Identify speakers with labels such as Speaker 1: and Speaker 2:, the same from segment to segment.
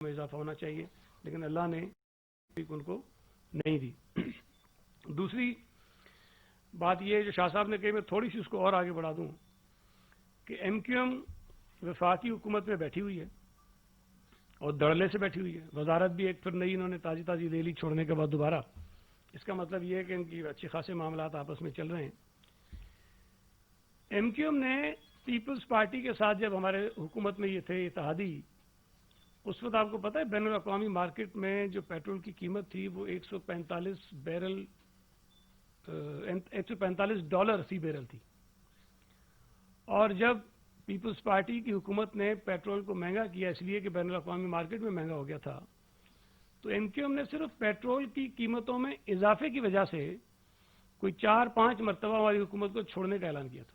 Speaker 1: میں اضافہ ہونا چاہیے، لیکن اللہ نے ان کو نہیں دی۔ دوسری بات یہ جو شاہ صاحب نے کہی، میں تھوڑی سی اس کو اور آگے بڑھا دوں کہ ایم کیو ایم وفاقی حکومت میں بیٹھی ہوئی ہے اور دھڑلے سے بیٹھی ہوئی ہے، وزارت بھی ایک پھر نئی انہوں نے تازی لے لی چھوڑنے کے بعد دوبارہ۔ اس کا مطلب یہ ہے کہ ان کی اچھے خاصے معاملات آپس میں چل رہے ہیں۔ ایم کیو ایم نے پیپلز پارٹی کے ساتھ جب ہمارے حکومت میں یہ تھے اتحادی، اس وقت آپ کو پتہ ہے بین الاقوامی مارکیٹ میں جو پیٹرول کی قیمت تھی وہ $145 فی بیرل تھی، اور جب پیپلز پارٹی کی حکومت نے پیٹرول کو مہنگا کیا اس لیے کہ بین الاقوامی مارکیٹ میں مہنگا ہو گیا تھا، تو ایم کیو ایم نے صرف پیٹرول کی قیمتوں میں اضافے کی وجہ سے کوئی 4-5 مرتبہ ہماری حکومت کو چھوڑنے کا اعلان کیا تھا،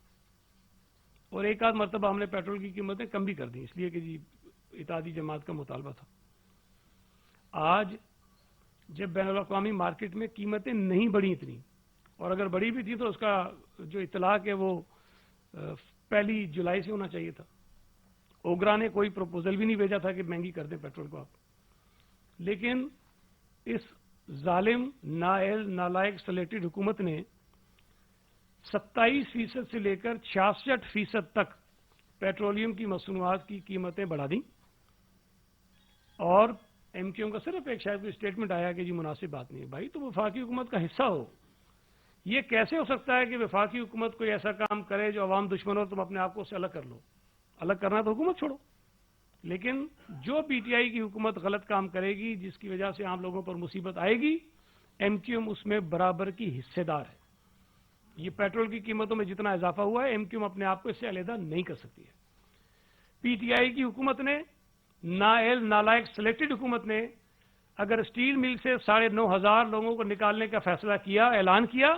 Speaker 1: اور ایک آدھ مرتبہ ہم نے پیٹرول کی قیمتیں کم بھی کر دیں اس لیے کہ جی اتحادی جماعت کا مطالبہ تھا۔ آج جب بین الاقوامی مارکیٹ میں قیمتیں نہیں بڑھی اتنی، اور اگر بڑی بھی تھی تو اس کا جو اطلاق ہے وہ 1 جولائی سے ہونا چاہیے تھا، اوگرا نے کوئی پروپوزل بھی نہیں بھیجا تھا کہ مہنگی کر دیں پیٹرول کو آپ، لیکن اس ظالم نااہل نالائق سلیٹڈ حکومت نے 27% سے لے کر 66% تک پیٹرولیم کی مصنوعات کی قیمتیں بڑھا دیں، اور ایم کیو ایم کا صرف ایک شاید کوئی اسٹیٹمنٹ آیا کہ جی مناسب بات نہیں ہے۔ بھائی تم وفاقی حکومت کا حصہ ہو، یہ کیسے ہو سکتا ہے کہ وفاقی حکومت کوئی ایسا کام کرے جو عوام دشمن ہو، تم اپنے آپ کو اس سے الگ کر لو؟ الگ کرنا تو حکومت چھوڑو، لیکن جو پی ٹی آئی کی حکومت غلط کام کرے گی جس کی وجہ سے عام لوگوں پر مصیبت آئے گی، ایم کیو ایم اس میں برابر کی حصے دار ہے۔ یہ پیٹرول کی قیمتوں میں جتنا اضافہ ہوا ہے، ایم کیو ایم اپنے آپ کو اس سے علیحدہ نہیں کر سکتی ہے۔ پی ٹی آئی کی حکومت نے، نااہل نالائق سلیکٹڈ حکومت نے، اگر اسٹیل مل سے 9,500 لوگوں کو نکالنے کا فیصلہ کیا، اعلان کیا،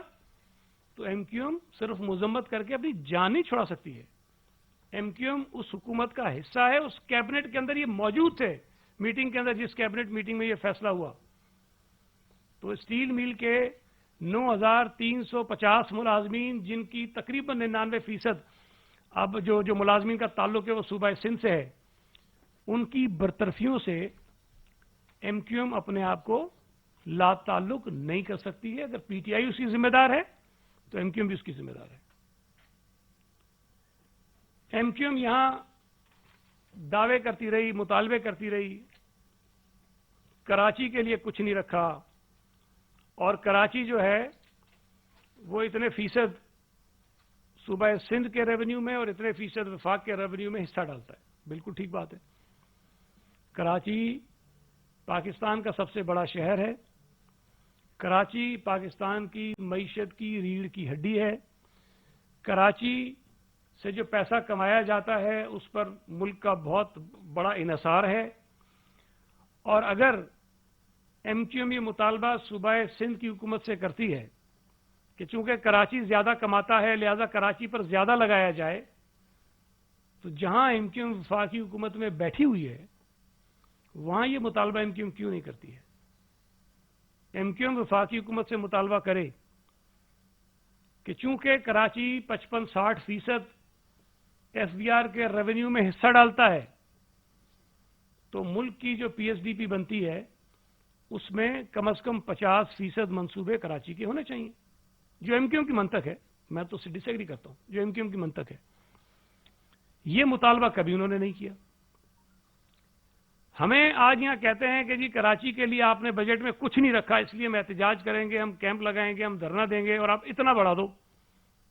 Speaker 1: تو ایم کیو ایم صرف مذمت کر کے اپنی جان نہیں چھڑا سکتی ہے۔ ایم کیو ایم اس حکومت کا حصہ ہے، اس کیبنٹ کے اندر یہ موجود تھے، میٹنگ کے اندر جس کیبنٹ میٹنگ میں یہ فیصلہ ہوا، تو اسٹیل مل کے 9,350 ملازمین، جن کی تقریباً 99% اب جو ملازمین کا تعلق ہے وہ صوبہ سندھ سے ہے، ان کی برطرفیوں سے ایم کیو ایم اپنے آپ کو لا تعلق نہیں کر سکتی ہے۔ اگر پی ٹی آئی اس کی ذمہ دار ہے تو ایم کیو ایم بھی اس کی ذمہ دار ہے۔ ایم کیو ایم یہاں دعوے کرتی رہی، مطالبے کرتی رہی، کراچی کے لیے کچھ نہیں رکھا، اور کراچی جو ہے وہ اتنے فیصد صوبہ سندھ کے ریونیو میں اور اتنے فیصد وفاق کے ریونیو میں حصہ ڈالتا ہے۔ بالکل ٹھیک بات ہے، کراچی پاکستان کا سب سے بڑا شہر ہے، کراچی پاکستان کی معیشت کی ریڑھ کی ہڈی ہے، کراچی سے جو پیسہ کمایا جاتا ہے اس پر ملک کا بہت بڑا انحصار ہے، اور اگر ایم کیو ایم یہ مطالبہ صوبہ سندھ کی حکومت سے کرتی ہے کہ چونکہ کراچی زیادہ کماتا ہے لہذا کراچی پر زیادہ لگایا جائے، تو جہاں ایم کیو ایم وفاقی حکومت میں بیٹھی ہوئی ہے وہاں یہ مطالبہ ایم کیو ایم کیوں نہیں کرتی ہے؟ ایم کیو ایم وفاقی حکومت سے مطالبہ کرے کہ چونکہ کراچی 55-60% ایف بی آر کے ریونیو میں حصہ ڈالتا ہے، تو ملک کی جو پی ایس ڈی پی بنتی ہے اس میں کم از کم 50% منصوبے کراچی کے ہونے چاہیے، جو ایم کیو ایم کی منطق ہے۔ میں تو اس سے ڈس ایگری کرتا ہوں، جو ایم کیو ایم کی منطق ہے۔ یہ مطالبہ کبھی انہوں نے نہیں کیا۔ ہمیں آج یہاں کہتے ہیں کہ جی کراچی کے لیے آپ نے بجٹ میں کچھ نہیں رکھا، اس لیے ہم احتجاج کریں گے، ہم کیمپ لگائیں گے، ہم دھرنا دیں گے، اور آپ اتنا بڑھا دو۔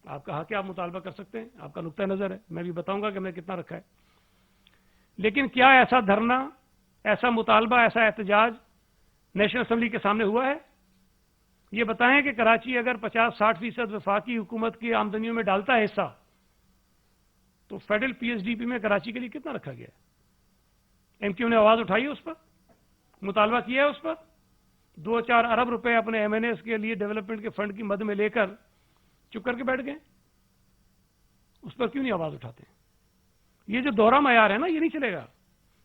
Speaker 1: آپ کا حق ہے، آپ مطالبہ کر سکتے ہیں، آپ کا نقطہ نظر ہے، میں بھی بتاؤں گا کہ ہم نے کتنا رکھا ہے، لیکن کیا ایسا دھرنا، ایسا مطالبہ، ایسا احتجاج نیشنل اسمبلی کے سامنے ہوا ہے؟ یہ بتائیں کہ کراچی اگر 50-60% وفاقی حکومت کی آمدنیوں میں ڈالتا ہے حصہ، تو federal P S D P میں کراچی کے لیے کتنا رکھا گیا ہے؟ ایم کیو نے آواز اٹھائی ہے اس پر، مطالبہ کیا ہے اس پر، 2-4 ارب روپے اپنے ایم این ایس کے لیے ڈیولپمنٹ کے فنڈ کی مد میں لے کر چپ کر کے بیٹھ گئے، اس پر کیوں نہیں آواز اٹھاتے؟ یہ جو دوہرا معیار ہے نا، یہ نہیں چلے گا۔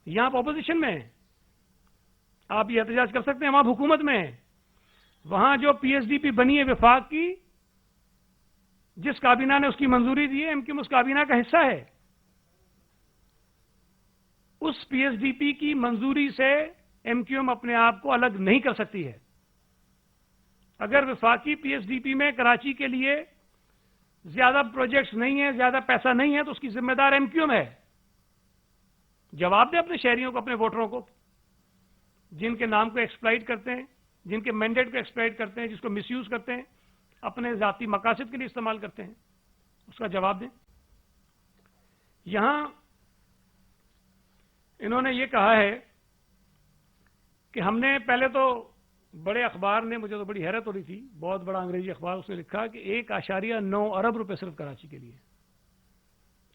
Speaker 1: یہاں آپ اپوزیشن میں ہیں، آپ یہ احتجاج کر سکتے ہیں، وہاں حکومت میں ہیں، وہاں جو پی ایس ڈی پی بنی ہے وفاق کی، جس کابینہ نے اس کی منظوری دی ہے، ایم کیو ایم اس کابینہ کا حصہ ہے۔ उस पीएसडीपी की मंजूरी से एमक्यूएम अपने आप को अलग नहीं कर सकती है। अगर वफाकी पीएसडीपी में कराची के लिए ज्यादा प्रोजेक्ट्स नहीं है, ज्यादा पैसा नहीं है, तो उसकी जिम्मेदार एमक्यूएम है। जवाब दे अपने शहरियों को, अपने वोटरों को, जिनके नाम को एक्सप्लॉइट करते हैं, जिनके मैंडेट को एक्सप्लॉइट करते हैं, जिसको मिसयूज करते हैं, अपने जाती मकासद के लिए इस्तेमाल करते हैं, उसका जवाब दें। यहां इन्होंने ये कहा है कि हमने पहले तो बड़े अखबार ने, मुझे तो बड़ी हैरत हो रही थी, बहुत बड़ा अंग्रेजी अखबार, उसने लिखा कि 1.9 अरब रुपए सिर्फ कराची के लिए।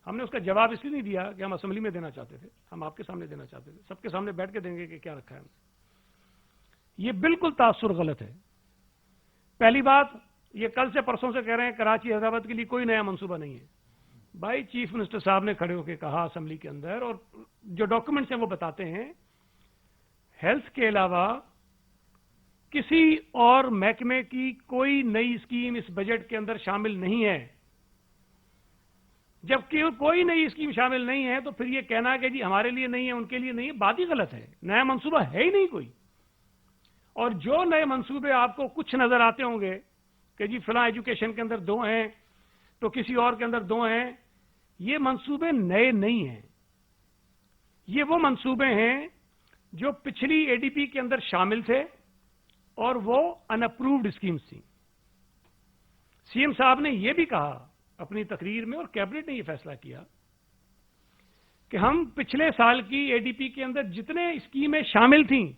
Speaker 1: हमने उसका जवाब इसलिए नहीं दिया कि हम असेंबली में देना चाहते थे, हम आपके सामने देना चाहते थे, सबके सामने बैठ के देंगे कि क्या रखा है हमने। ये बिल्कुल तासुर गलत है। पहली बात, ये कल से परसों से कह रहे हैं कराची हैदराबाद के लिए कोई नया मंसूबा नहीं है। भाई चीफ मिनिस्टर साहब ने खड़े होकर कहा असेंबली के अंदर, और जो डॉक्यूमेंट्स हैं वो बताते हैं, हेल्थ के अलावा किसी और महकमे की कोई नई स्कीम इस बजट के अंदर शामिल नहीं है। जबकि कोई नई स्कीम शामिल नहीं है तो फिर ये कहना कि जी हमारे लिए नहीं है, उनके लिए नहीं है, बात ही गलत है। नया मंसूबा है ही नहीं कोई। और जो नए मंसूबे आपको कुछ नजर आते होंगे कि जी फलां एजुकेशन के अंदर 2 हैं, तो किसी और के अंदर 2 हैं, ये मंसूबे नए नहीं हैं। ये वो मंसूबे हैं जो पिछली एडीपी के अंदर शामिल थे और वो अनअप्रूव्ड स्कीम्स थी। सीएम साहब ने यह भी कहा अपनी तकरीर में, और कैबिनेट ने यह फैसला किया कि हम पिछले साल की एडीपी के अंदर जितने स्कीमें शामिल थीं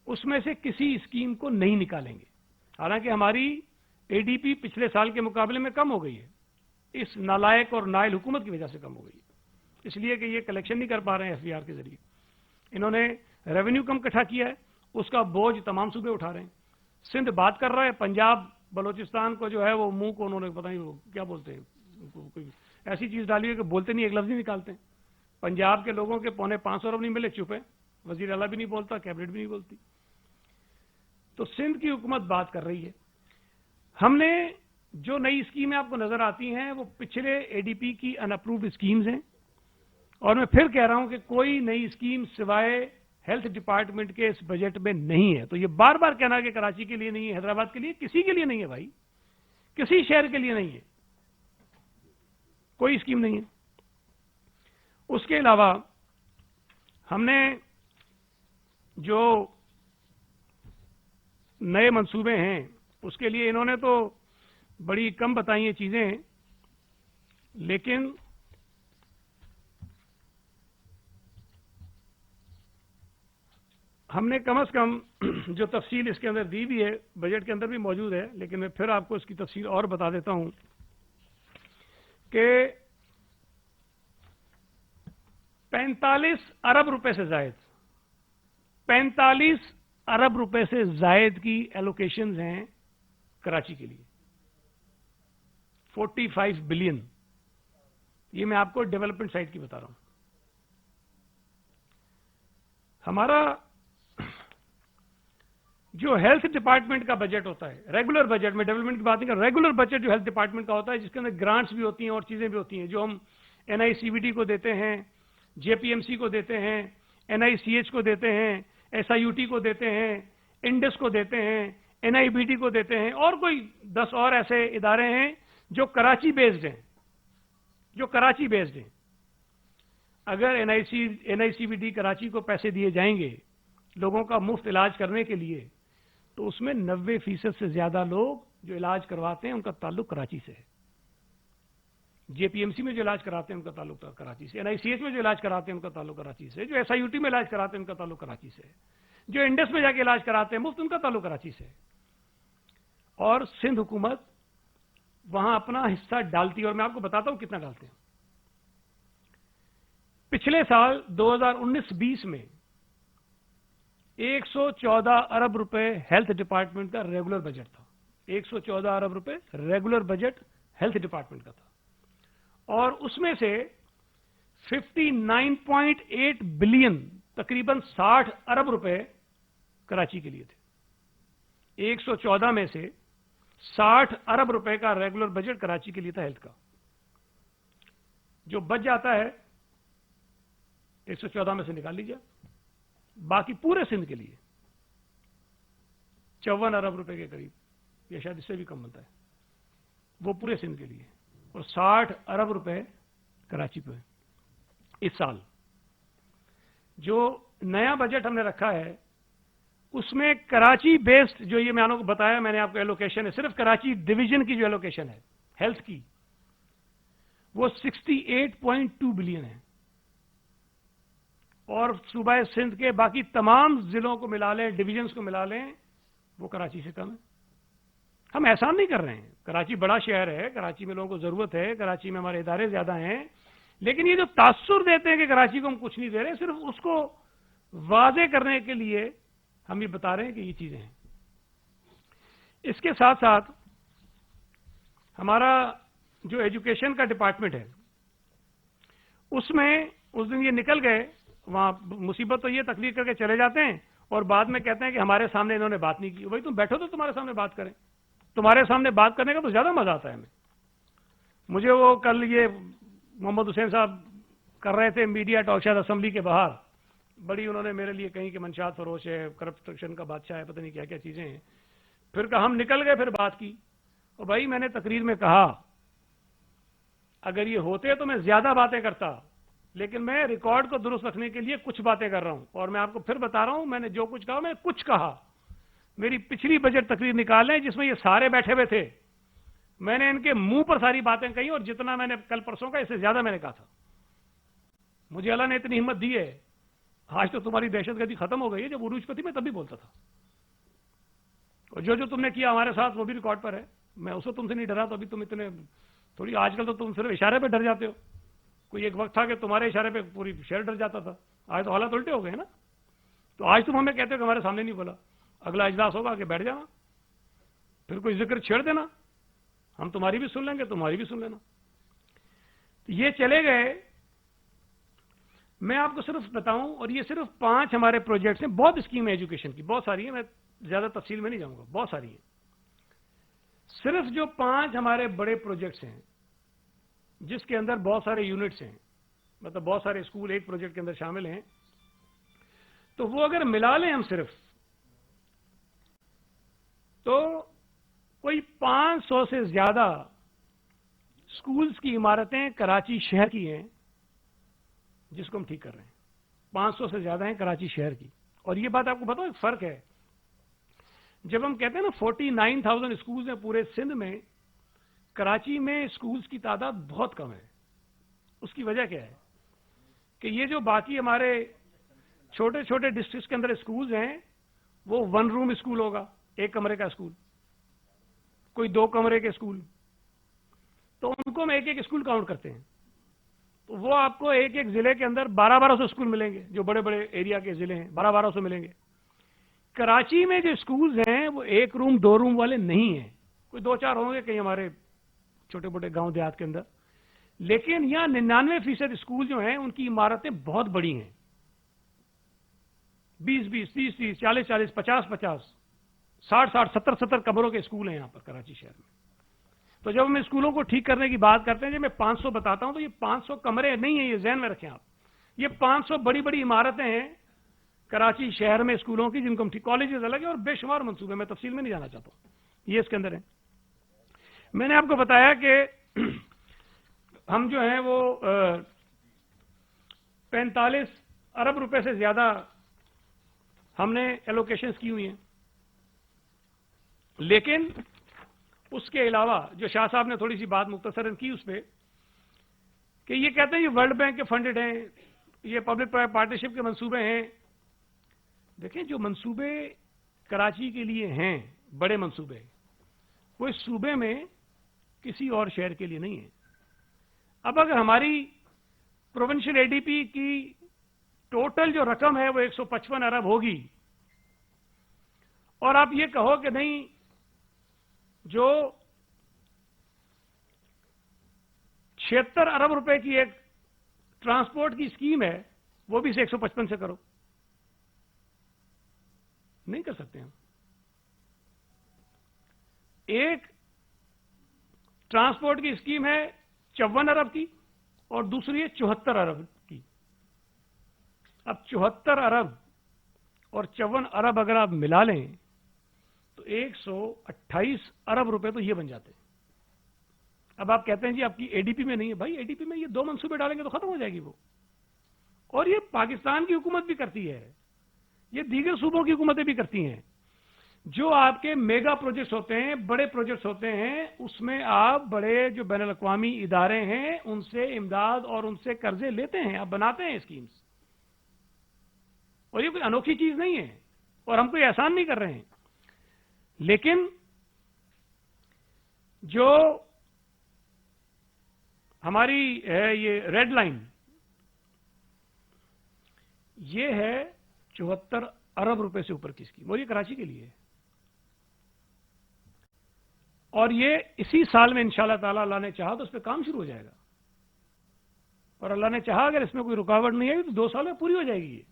Speaker 1: उसमें से किसी स्कीम को नहीं निकालेंगे। हालांकि हमारी एडीपी पिछले साल के मुकाबले में कम हो गई है, इस नालायक और नाइल हुकूमत की वजह से कम हो गई है, इसलिए कि ये कलेक्शन नहीं कर पा रहे हैं एफबीआर के जरिए। इन्होंने रेवेन्यू कम इकट्ठा किया है, उसका बोझ तमाम सूबे उठा रहे हैं। सिंध बात कर रहा है, पंजाब बलोचिस्तान को जो है वो मुंह को उन्होंने पता नहीं वो क्या बोलते हैं, कोई ऐसी चीज डाली है कि बोलते नहीं, एक लफ्ज नहीं निकालते। पंजाब के लोगों के 550 अरब नहीं मिले, चुप है, वजीर आला भी नहीं बोलता, कैबिनेट भी नहीं बोलती। तो सिंध की हुकूमत बात कर रही है। हमने जो नई स्कीमें आपको नजर आती हैं वो पिछले एडीपी की अनअप्रूव्ड स्कीम्स हैं, और मैं फिर कह रहा हूं कि कोई नई स्कीम सिवाय हेल्थ डिपार्टमेंट के इस बजट में नहीं है। तो ये बार बार कहना कि कराची के लिए नहीं है, हैदराबाद के लिए, किसी के लिए नहीं है भाई, किसी शहर के लिए नहीं है, कोई स्कीम नहीं है। उसके अलावा हमने जो नए मंसूबे हैं उसके लिए इन्होंने तो बड़ी कम बताई हैं चीजें, लेकिन हमने कम से कम जो तफसील इसके अंदर दी भी है, बजट के अंदर भी मौजूद है, लेकिन मैं फिर आपको इसकी तफसील और बता देता हूं कि 45 अरब रुपए से जायद, 45 अरब रुपए से जायद की एलोकेशंस हैं कराची के लिए, 45 बिलियन। ये मैं आपको डेवलपमेंट साइड की बता रहा हूं। हमारा जो हेल्थ डिपार्टमेंट का बजट होता है, रेगुलर बजट में, डेवलपमेंट की बात नहीं कर, रेगुलर बजट जो हेल्थ डिपार्टमेंट का होता है, जिसके अंदर ग्रांट्स भी होती हैं और चीजें भी होती हैं, जो हम एनआईसीवीडी को देते हैं, जेपीएमसी को देते हैं, एनआईसीएच को देते हैं, एसआईयूटी को देते हैं, इंडस को देते हैं, एनआईबीटी को देते हैं, और कोई 10 और ऐसे इदारे हैं जो कराची बेस्ड हैं, जो कराची बेस्ड हैं। अगर एनआईसीवीडी कराची को पैसे दिए जाएंगे लोगों का मुफ्त इलाज करने के लिए, तो उसमें 90% से ज्यादा लोग जो इलाज करवाते हैं उनका ताल्लुक कराची से है। जेपीएमसी में जो इलाज कराते हैं उनका ताल्लुक कराची से, एनआईसीएच में जो इलाज कराते हैं उनका ताल्लुक कराची से, जो एसआईयूटी में इलाज कराते हैं उनका ताल्लुक कराची से, जो इंडस में जाके इलाज कराते हैं मुफ्त, उनका ताल्लुक कराची से। और सिंध हुकूमत वहां अपना हिस्सा डालती है, और मैं आपको बताता हूं कितना डालते हैं। पिछले साल 2019-20 में 114 अरब रुपए हेल्थ डिपार्टमेंट का रेगुलर बजट था। 114 अरब रुपए रेगुलर बजट हेल्थ डिपार्टमेंट का था, और उसमें से 59.8 बिलियन, तकरीबन 60 अरब रुपए कराची के लिए थे। 114 में से 60 अरब रुपए का रेगुलर बजट कराची के लिए था हेल्थ का। जो बच जाता है 114 में से निकाल लीजिए, बाकी पूरे सिंध के लिए 54 अरब रुपए के करीब, या शायद इससे भी कम बनता है, वो पूरे सिंध के लिए, और 60 अरब रुपए कराची पे इस साल। जो नया बजट हमने रखा है उसमें कराची बेस्ड, जो ये मैंने बताया, मैंने आपको एलोकेशन है, सिर्फ कराची डिवीजन की जो एलोकेशन है हेल्थ की, वो 68.2 बिलियन है, और सूबा सिंध के बाकी तमाम जिलों को मिला लें, डिवीजन्स को मिला लें, वो कराची से कम है। हम एहसान नहीं कर रहे हैं, कराची बड़ा शहर है, कराची में लोगों को जरूरत है, कराची में हमारे इदारे ज्यादा हैं, लेकिन ये जो तासुर देते हैं कि कराची को हम कुछ नहीं दे रहे, सिर्फ उसको वाजे करने के लिए हम ये बता रहे हैं कि ये चीजें हैं। इसके साथ साथ हमारा जो एजुकेशन का डिपार्टमेंट है, उसमें उस दिन ये निकल गए, वहां मुसीबत तो ये तकलीफ करके चले जाते हैं और बाद में कहते हैं कि हमारे सामने इन्होंने बात नहीं की। भाई तुम बैठो तो तुम्हारे सामने बात करें, तुम्हारे सामने बात करने का तो ज्यादा मजा आता है हमें। मुझे वो कल ये मोहम्मद हुसैन साहब कर रहे थे मीडिया टॉक शायद असेंबली के बाहर, बड़ी उन्होंने मेरे लिए कहीं कि मंशात फरोश है, करप्शन का बादशाह है, पता नहीं क्या क्या चीजें हैं। फिर कहा हम निकल गए, फिर बात की, और भाई मैंने तकरीर में कहा अगर ये होते तो मैं ज्यादा बातें करता, लेकिन मैं रिकॉर्ड को दुरुस्त रखने के लिए कुछ बातें कर रहा हूं, और मैं आपको फिर बता रहा हूं मैंने जो कुछ कहा, मैं कुछ कहा। मेरी पिछली बजट तकरीर निकालें जिसमें ये सारे बैठे हुए थे, मैंने इनके मुंह पर सारी बातें कही, और जितना मैंने कल परसों का इससे ज्यादा मैंने कहा था। मुझे अल्लाह ने इतनी हिम्मत दी है, आज तो तुम्हारी दहशतगर्दी खत्म हो गई है, जब उरूज पर थी मैं तभी बोलता था, और जो जो तुमने किया हमारे साथ वो भी रिकॉर्ड पर है। मैं उसको तुमसे नहीं डरा, तो अभी तुम इतने थोड़ी, आजकल तो तुम सिर्फ इशारे पे डर जाते हो। कोई एक वक्त था कि तुम्हारे इशारे पे पूरी शहर डर जाता था, आज तो हालात उल्टे हो गए हैं ना। तो आज तुम हमें कहते हो कि हमारे सामने नहीं बोला, अगला इजलास होगा कि बैठ जाना, फिर कोई जिक्र छेड़ देना, हम तुम्हारी भी सुन लेंगे, तुम्हारी भी सुन लेना। तो ये चले गए। मैं आपको सिर्फ बताऊं, और ये सिर्फ 5 हमारे प्रोजेक्ट्स हैं, बहुत स्कीम है एजुकेशन की, बहुत सारी है, मैं ज्यादा तफसील में नहीं जाऊंगा, बहुत सारी है। सिर्फ जो 5 हमारे बड़े प्रोजेक्ट्स हैं जिसके अंदर बहुत सारे यूनिट्स हैं, मतलब बहुत सारे स्कूल एक प्रोजेक्ट के अंदर शामिल हैं, तो वो अगर मिला लें हम सिर्फ, तो कोई 500 से ज्यादा स्कूल्स की इमारतें कराची शहर की हैं जिसको हम ठीक कर रहे हैं। 500 से ज्यादा हैं कराची शहर की। और ये बात आपको बताओ, एक फर्क है, जब हम कहते हैं ना 49,000 स्कूल्स हैं पूरे सिंध में, कराची में स्कूल्स की तादाद बहुत कम है। उसकी वजह क्या है कि ये जो बाकी हमारे छोटे छोटे डिस्ट्रिक्ट के अंदर स्कूल्स हैं, वो 1 रूम स्कूल होगा, 1 कमरे का स्कूल, कोई 2 कमरे के स्कूल, तो उनको हम एक स्कूल काउंट करते हैं। तो वो आपको एक जिले के अंदर 1200 स्कूल मिलेंगे, जो बड़े बड़े एरिया के जिले हैं 1200 मिलेंगे। कराची में जो स्कूल्स हैं वो 1 रूम 2 रूम वाले नहीं हैं, कोई 2-4 होंगे कहीं हमारे छोटे मोटे गांव देहात के अंदर, लेकिन यहां 99% स्कूल जो हैं उनकी इमारतें बहुत बड़ी हैं, 20-20, 30-30, 40-40, 50-50, 60-60, 70-70 कमरों के स्कूल हैं यहां पर कराची शहर में। तो जब हम स्कूलों को ठीक करने की बात करते हैं, जब मैं 500 बताता हूं तो ये 500 कमरे नहीं है, ये ज़हन में रखें आप, ये 500 बड़ी बड़ी इमारतें हैं कराची शहर में स्कूलों की, जिनको हम ठीक, कॉलेजेस अलग है और बेशुमार मंसूबे, मैं तफसील में नहीं जाना चाहता हूं, ये इसके अंदर है। मैंने आपको बताया कि हम जो हैं वो 45 अरब रुपए से ज्यादा हमने एलोकेशंस की हुई हैं, लेकिन उसके अलावा जो शाह साहब ने थोड़ी सी बात मुख्तसरन की उस पर, कि ये कहते हैं ये वर्ल्ड बैंक के फंडेड हैं, ये पब्लिक प्राइवेट पार्टनरशिप के मंसूबे हैं। देखें, जो मंसूबे कराची के लिए हैं बड़े मंसूबे, वो इस सूबे में किसी और शहर के लिए नहीं है। अब अगर हमारी प्रोविंशियल एडीपी की टोटल जो रकम है वो 155 अरब होगी, और आप ये कहो कि नहीं जो 76 अरब रुपए की एक ट्रांसपोर्ट की स्कीम है वो भी 155 से करो, नहीं कर सकते हम। एक ट्रांसपोर्ट की स्कीम है 54 अरब की और दूसरी है 74 अरब की। अब 74 अरब और 54 अरब अगर आप मिला लें तो 128 अरब रुपए तो ये बन जाते हैं। अब आप कहते हैं जी आपकी एडीपी में नहीं है, भाई एडीपी में ये 2 मंसूबे डालेंगे तो खत्म हो जाएगी वो। और ये पाकिस्तान की हुकूमत भी करती है, ये दीगर सूबों की हुकूमतें भी करती हैं। जो आपके मेगा प्रोजेक्ट्स होते हैं, बड़े प्रोजेक्ट्स होते हैं, उसमें आप बड़े जो बैनुल अक़वामी इदारे हैं उनसे इमदाद और उनसे कर्जे लेते हैं, आप बनाते हैं स्कीम्स। और ये कोई अनोखी चीज नहीं है और हम कोई एहसान नहीं कर रहे हैं। लेकिन जो हमारी है ये रेड लाइन, ये है 74 अरब रुपए से ऊपर की स्कीम, और ये कराची के लिए है। और ये इसी साल में इंशाअल्लाह ताला अल्लाह ने चाहा तो इस पर काम शुरू हो जाएगा, और अल्लाह ने चाहा अगर इसमें कोई रुकावट नहीं आई तो 2 साल में पूरी हो जाएगी ये।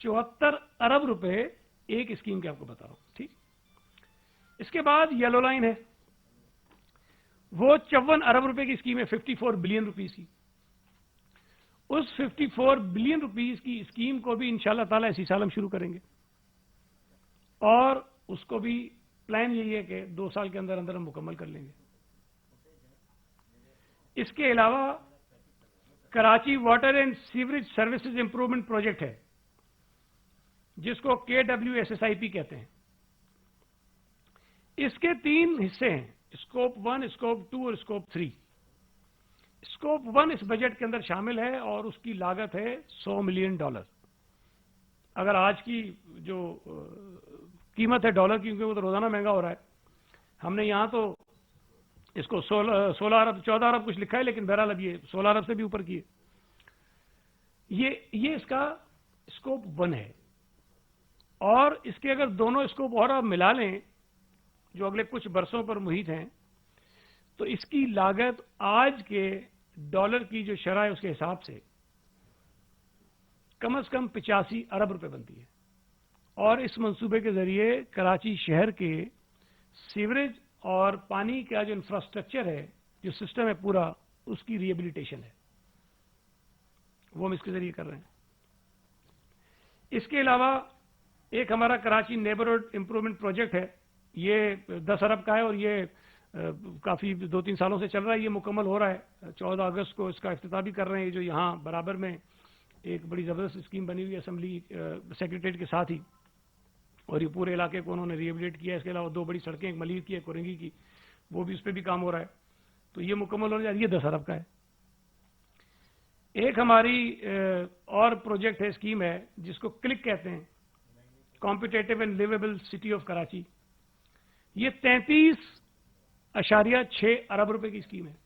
Speaker 1: 74 अरब रुपए एक स्कीम के आपको बता रहा हूं, ठीक। इसके बाद येलो लाइन है, वो 54 अरब रुपए की स्कीम है, 54 बिलियन रुपीस की। उस 54 बिलियन रुपीस की स्कीम को भी इंशाअल्लाह ताला इसी साल हम शुरू करेंगे, और उसको भी प्लान यही है कि 2 साल के अंदर अंदर हम मुकम्मल कर लेंगे। इसके अलावा Karachi water and sewerage services improvement project है, जिसको KWSSIP कहते हैं। इसके 3 हिस्से हैं, स्कोप 1, स्कोप 2 और स्कोप 3। स्कोप 1 इस बजट के अंदर शामिल है और उसकी लागत है $100 मिलियन। अगर आज की जो कीमत है डॉलर की, क्योंकि वो तो रोजाना महंगा हो रहा है, हमने यहां तो इसको 16 अरब 14 अरब कुछ लिखा है, लेकिन बहरहाल अब ये 16 अरब से भी ऊपर की है। ये इसका स्कोप 1 है। और इसके अगर दोनों स्कोप और आप मिला लें जो अगले कुछ बरसों पर मुहित हैं, तो इसकी लागत आज के डॉलर की जो शरह है उसके हिसाब से कम से कम 85 अरब रुपए बनती है। और इस मंसूबे के जरिए कराची शहर के सीवरेज और पानी का जो इंफ्रास्ट्रक्चर है, जो सिस्टम है पूरा, उसकी रिहेबिलिटेशन है, वो हम इसके जरिए कर रहे हैं। इसके अलावा एक हमारा कराची नेबरहुड इंप्रूवमेंट प्रोजेक्ट है, ये 10 अरब का है और ये काफी 2-3 सालों से चल रहा है। ये मुकम्मल हो रहा है, 14 अगस्त को इसका इफ्तिताह भी कर रहे हैं। जो यहाँ बराबर में एक बड़ी जबरदस्त स्कीम बनी हुई है असेंबली सेक्रेटरीट के साथ ही, और ये पूरे इलाके को उन्होंने रिहेबिलिटेट किया। इसके अलावा 2 बड़ी सड़कें, एक मलिर की एक कोरंगी की, वो भी उस पर भी काम हो रहा है। तो ये मुकम्मल होने जा रही है, 10 अरब का है। एक हमारी और प्रोजेक्ट है, स्कीम है, जिसको क्लिक कहते हैं, competitive and liveable city of Karachi. ये 33.6 अरब रुपए की स्कीम है।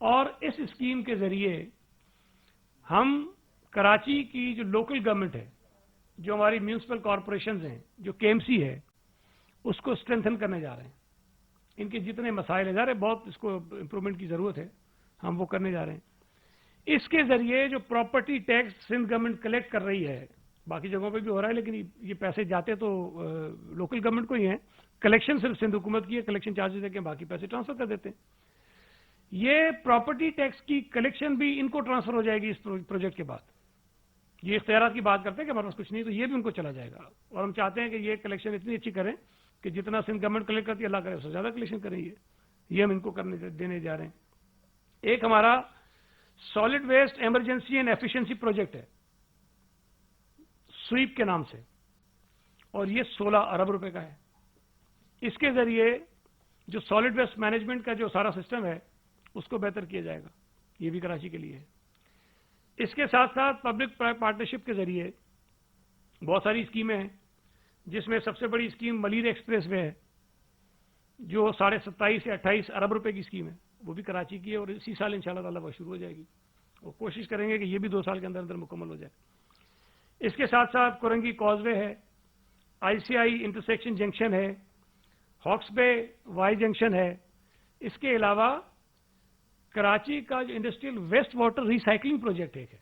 Speaker 1: और इस स्कीम के जरिए हम कराची की जो लोकल गवर्नमेंट है, जो हमारी म्यूनिसिपल कॉरपोरेशंस हैं, जो KMC है, उसको स्ट्रेंथन करने जा रहे हैं। इनके जितने मसाइल जा रहे हैं, बहुत इसको इंप्रूवमेंट की जरूरत है, हम वो करने जा रहे हैं। इसके जरिए जो property tax Sindh government collect कर रही है, बाकी जगहों पे भी हो रहा है, लेकिन ये पैसे जाते तो लोकल गवर्नमेंट को ही हैं। कलेक्शन सिर्फ सिंध हुकूमत की है, कलेक्शन चार्जेस देके बाकी पैसे ट्रांसफर कर देते हैं। ये प्रॉपर्टी टैक्स की कलेक्शन भी इनको ट्रांसफर हो जाएगी इस प्रोजेक्ट के बाद। ये इख्तियारात की बात करते हैं कि हमारे पास कुछ नहीं, तो ये भी उनको चला जाएगा। और हम चाहते हैं कि ये कलेक्शन इतनी अच्छी करें कि जितना सिंध गवर्नमेंट कलेक्ट करती है, अल्लाह करे उससे ज्यादा कलेक्शन करें। ये हम इनको देने जा रहे हैं। एक हमारा solid waste emergency and efficiency project है, स्वीप के नाम से, और ये 16 अरब रुपए का है। इसके जरिए जो सॉलिड वेस्ट मैनेजमेंट का जो सारा सिस्टम है उसको बेहतर किया जाएगा। ये भी कराची के लिए है। इसके साथ साथ पब्लिक प्राइवेट पार्टनरशिप के जरिए बहुत सारी स्कीमें हैं, जिसमें सबसे बड़ी स्कीम मलिर एक्सप्रेस वे है, जो 27.5 से 28 अरब रुपए की स्कीम है। वो भी कराची की है और इसी साल इंशाअल्लाह ताला वो शुरू हो जाएगी, और कोशिश करेंगे कि ये भी 2 साल के अंदर अंदर मुकम्मल हो जाए। इसके साथ साथ कोरंगी कॉजवे है, ICI इंटरसेक्शन जंक्शन है, हॉक्स बे वाई जंक्शन है। इसके अलावा कराची का जो industrial waste water recycling project एक है,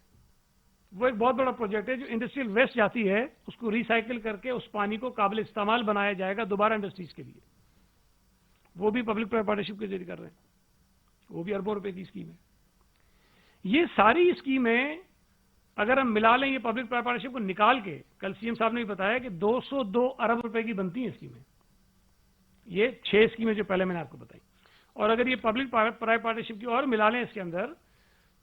Speaker 1: वो एक बहुत बड़ा प्रोजेक्ट है। जो इंडस्ट्रियल वेस्ट जाती है उसको रिसाइकिल करके उस पानी को काबिल इस्तेमाल बनाया जाएगा दोबारा इंडस्ट्रीज के लिए। वो भी पब्लिक प्राइवेट पार्टनरशिप के जरिए कर रहे हैं, वो भी अरबों रुपए की स्कीम है। ये सारी स्कीमें اگر ہم ملا لیں یہ پبلک پرائیویٹ پارٹنرشپ کو نکال کے، کل سی ایم صاحب نے بھی بتایا کہ 202 ارب روپے کی بنتی ہیں اسکیمیں، یہ 6 اسکیمیں جو پہلے میں نے آپ کو بتائی، اور اگر یہ پبلک پرائیویٹ پارٹنرشپ کی اور ملا لیں اس کے اندر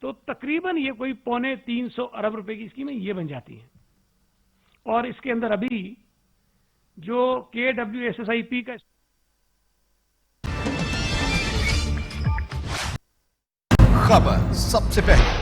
Speaker 1: تو تقریباً یہ کوئی 250 ارب روپے کی اسکیمیں یہ بن جاتی ہیں. اور اس کے اندر ابھی جو KWSSIP کا
Speaker 2: خبر سب سے پہلے